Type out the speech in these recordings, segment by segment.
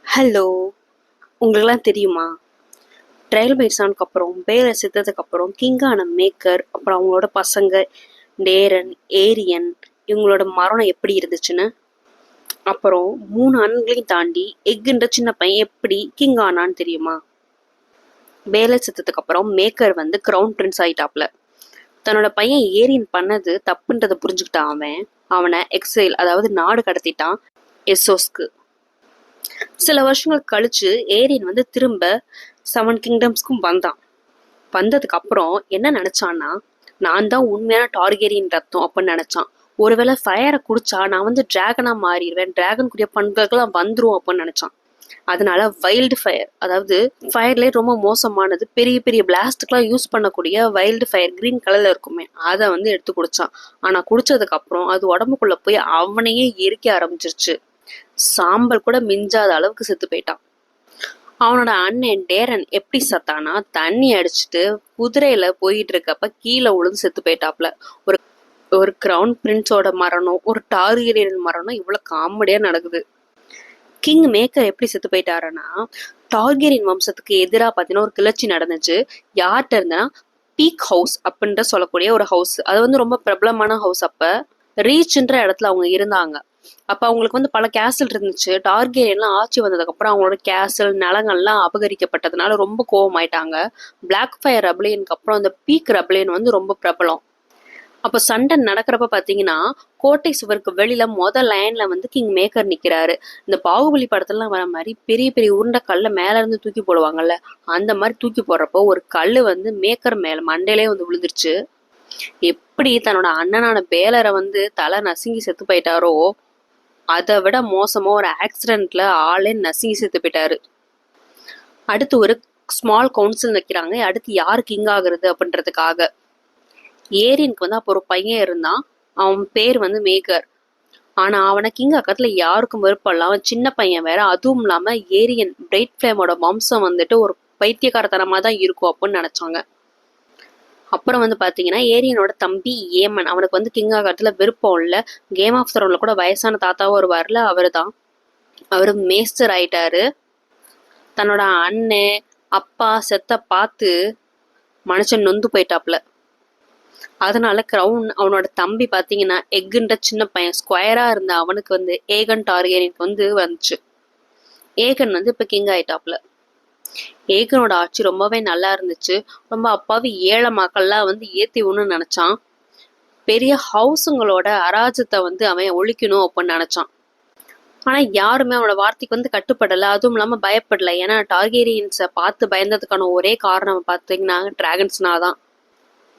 Hello, உங்களுக்குலாம் தெரியுமா? Trial by சானுக்கு அப்புறம் பேரை செத்ததுக்கு அப்புறம் கிங்கான மேக்கர் அப்புறம் அவங்களோட பசங்க டேரன், ஏரியன் இவங்களோட மரணம் எப்படி இருந்துச்சுன்னு. அப்புறம் 3 அண்ணன்களையும் தாண்டி எக்குன்ற சின்ன பையன் எப்படி கிங் ஆனான்னு தெரியுமா? பேலை செத்ததுக்கு அப்புறம் மேக்கர் வந்து கிரவுன் பிரின்ஸ் ஆயிட்டாப்ல. தன்னோட பையன் ஏரியன் பண்ணது தப்புன்றதை புரிஞ்சுக்கிட்டான். அவனை எக்ஸைல், அதாவது நாடு கடத்திட்டான் எஸ்ஸோஸ்க்கு. சில வருஷங்கள் கழிச்சு ஏரியன் வந்து திரும்ப 7 கிங்டம்ஸ்க்கும் வந்தான். வந்ததுக்கு அப்புறம் என்ன நினைச்சான்னா, நான் தான் உண்மையான டார்கெரியன் ரத்தம் அப்படின்னு நினைச்சான். ஒருவேளை ஃபயரை குடிச்சா நான் வந்து டிராகனா மாறிடுவேன், டிராகனுக்குரிய பண்புகள்லாம் வந்துரும் அப்படின்னு நினைச்சான். அதனால வைல்டு ஃபயர், அதாவது ஃபயர்லேயே ரொம்ப மோசமானது, பெரிய பெரிய பிளாஸ்டுக்கெல்லாம் யூஸ் பண்ணக்கூடிய வைல்டு ஃபயர், கிரீன் கலர்ல இருக்குமே, அதை வந்து எடுத்து குடிச்சான். ஆனா குடிச்சதுக்கு அப்புறம் அது உடம்புக்குள்ள போய் அவனையே எரிக்க ஆரம்பிச்சிருச்சு. சாம்பல் கூட மிஞ்சாத அளவுக்கு செத்து போயிட்டான். அவனோட அண்ணன் டேரன் எப்படி சத்தானா, தண்ணி அடிச்சுட்டு குதிரையில போயிட்டு இருக்கப்ப கீழே விழுந்து செத்து போயிட்டாப்ல. ஒரு ஒரு கிரவுன் பிரின்ஸோட மரணம், ஒரு டார்கெரியன் மரணம் இவ்வளவு காமெடியா நடக்குது. கிங் மேக்கர் எப்படி செத்து போயிட்டாருன்னா, டார்கெரியன் வம்சத்துக்கு எதிராக பார்த்தீங்கன்னா ஒரு கிளர்ச்சி நடந்துச்சு. யார்கிட்ட இருந்தா, பீக் ஹவுஸ் அப்படின்ற சொல்லக்கூடிய ஒரு ஹவுஸ். அது வந்து ரொம்ப பிரபலமான ஹவுஸ். அப்ப ரீச்ன்ற இடத்துல அவங்க இருந்தாங்க. அப்ப அவங்களுக்கு வந்து பல கேசல் இருந்துச்சு. டார்கெரியன்லாம் ஆட்சி வந்ததுக்கு அப்புறம் அவங்களோட கேசல் நிலங்கள்லாம் அபகரிக்கப்பட்டதுனால ரொம்ப கோவமாயிட்டாங்க. பிளாக் ஃபயர் ரெபலியனுக்கு அப்புறம் அந்த பீக் ரெபலியன் வந்து ரொம்ப பிரபலம். அப்போ சண்டை நடக்கிறப்ப பார்த்தீங்கன்னா, கோட்டை சுவருக்கு வெளியில முதல் லைன்ல வந்து கிங் மேக்கர் நிக்கிறாரு. இந்த பாகுபலி படத்துலலாம் வர மாதிரி பெரிய பெரிய உருண்டை கல்லை மேல இருந்து தூக்கி போடுவாங்கல்ல, அந்த மாதிரி தூக்கி போடுறப்போ ஒரு கல்லு வந்து மேக்கர் மேல மண்டையிலே வந்து விழுந்துருச்சு. எப்படி தன்னோட அண்ணனான பேலரை வந்து தலை நசுங்கி செத்து போயிட்டாரோ, அதை விட மோசமா ஒரு ஆக்சிடென்ட்ல ஆளே நசுங்கி செத்து போயிட்டாரு. அடுத்து ஒரு ஸ்மால் கவுன்சில் வைக்கிறாங்க, அடுத்து யாரு கிங் ஆகுறது அப்படின்றதுக்காக. ஏரியனுக்கு வந்து அப்போ ஒரு பையன் இருந்தான், அவன் பேர் வந்து மேக்கர். ஆனா அவனை கிங் ஆக்கத்துல யாருக்கும் விருப்பம் இல்லை. அவன் சின்ன பையன் வேற, அதுவும் இல்லாம ஏரியன் பிரைட் ஃபிளேமோட வம்சம் வந்துட்டு ஒரு பைத்தியக்காரத்தனமா தான் இருக்கும் அப்படின்னு நினைச்சாங்க. அப்புறம் வந்து பாத்தீங்கன்னா ஏரியனோட தம்பி ஏமன், அவனுக்கு வந்து கிங் ஆகிறதுல விருப்பம் இல்லை. கேம் ஆஃப் த்ரோன்ல கூட வயசான தாத்தாவும் வருவார்ல, அவரு தான். அவரு மேஸ்டர் ஆயிட்டாரு. தன்னோட அண்ணன் அப்பா செத்த பார்த்து மனுஷன் நொந்து போயிட்டாப்ல. அதனால கிரவுன் அவனோட தம்பி பாத்தீங்கன்னா எக்குன்ற சின்ன பையன் ஸ்கொயரா இருந்த அவனுக்கு வந்து ஏகன் டார்கெரியனுக்கு வந்து வந்துச்சு. ஏகன் வந்து இப்ப கிங் ஆயிட்டாப்ல. ஏகனோட ஆட்சி ரொம்பவே நல்லா இருந்துச்சு. ரொம்ப அப்பாவி ஏழை மக்கள்லாம் வந்து ஏத்தி ஒண்ணுன்னு நினைச்சான். பெரிய ஹவுஸுங்களோட அராஜத்தை வந்து அவன் ஒழிக்கணும் அப்படின்னு நினைச்சான். ஆனா யாருமே அவனோட வார்த்தைக்கு வந்து கட்டுப்படலை, அதுவும் இல்லாம பயப்படல. ஏன்னா டார்கெரியன்ஸை பார்த்து பயந்ததுக்கான ஒரே காரணம் பார்த்தீங்கன்னா டிராகன்ஸ்னா தான்.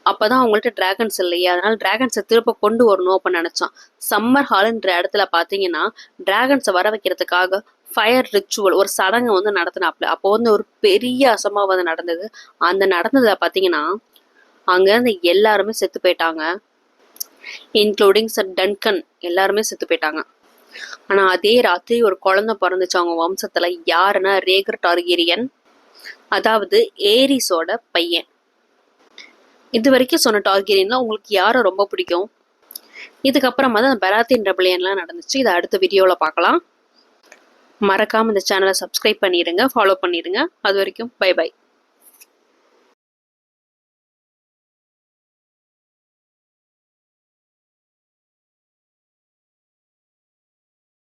அப்பதான் அவங்கள்ட்ட டிராகன்ஸ் இல்லையே, அதனால டிராகன்ஸை திரும்ப கொண்டு வரணும் அப்படின்னு நினைச்சான். சம்மர் ஹால்ன்ற இடத்துல பாத்தீங்கன்னா டிராகன்ஸை வர வைக்கிறதுக்காக ஃபயர் ரிச்சுவல், ஒரு சடங்கு வந்து நடத்தினாப்ல. அப்போ வந்து ஒரு பெரிய அசம்பாவிதம் நடந்தது. அந்த நடந்ததுல பாத்தீங்கன்னா அங்க இருந்து எல்லாருமே செத்து போயிட்டாங்க, இன்க்ளூடிங் சர் டன்கன். எல்லாருமே செத்து போயிட்டாங்க. ஆனா அதே ராத்திரி ஒரு குழந்தை பிறந்துச்சு அவங்க வம்சத்துல. யாருன்னா ரேகர் டார்கெரியன், அதாவது ஏரிஸோட பையன். இது வரைக்கும் சொன்ன டார்கெரியன்ல உங்களுக்கு யாரை ரொம்ப பிடிக்கும்? இதுக்கப்புறமா தான் பெராத்தியன் ரெபலியன்லாம் நடந்துச்சு. இதை அடுத்த வீடியோல பார்க்கலாம். மறக்காம இந்த சேனலை சப்ஸ்கிரைப் பண்ணிடுங்க, ஃபாலோ பண்ணிடுங்க. அது வரைக்கும் பை பை.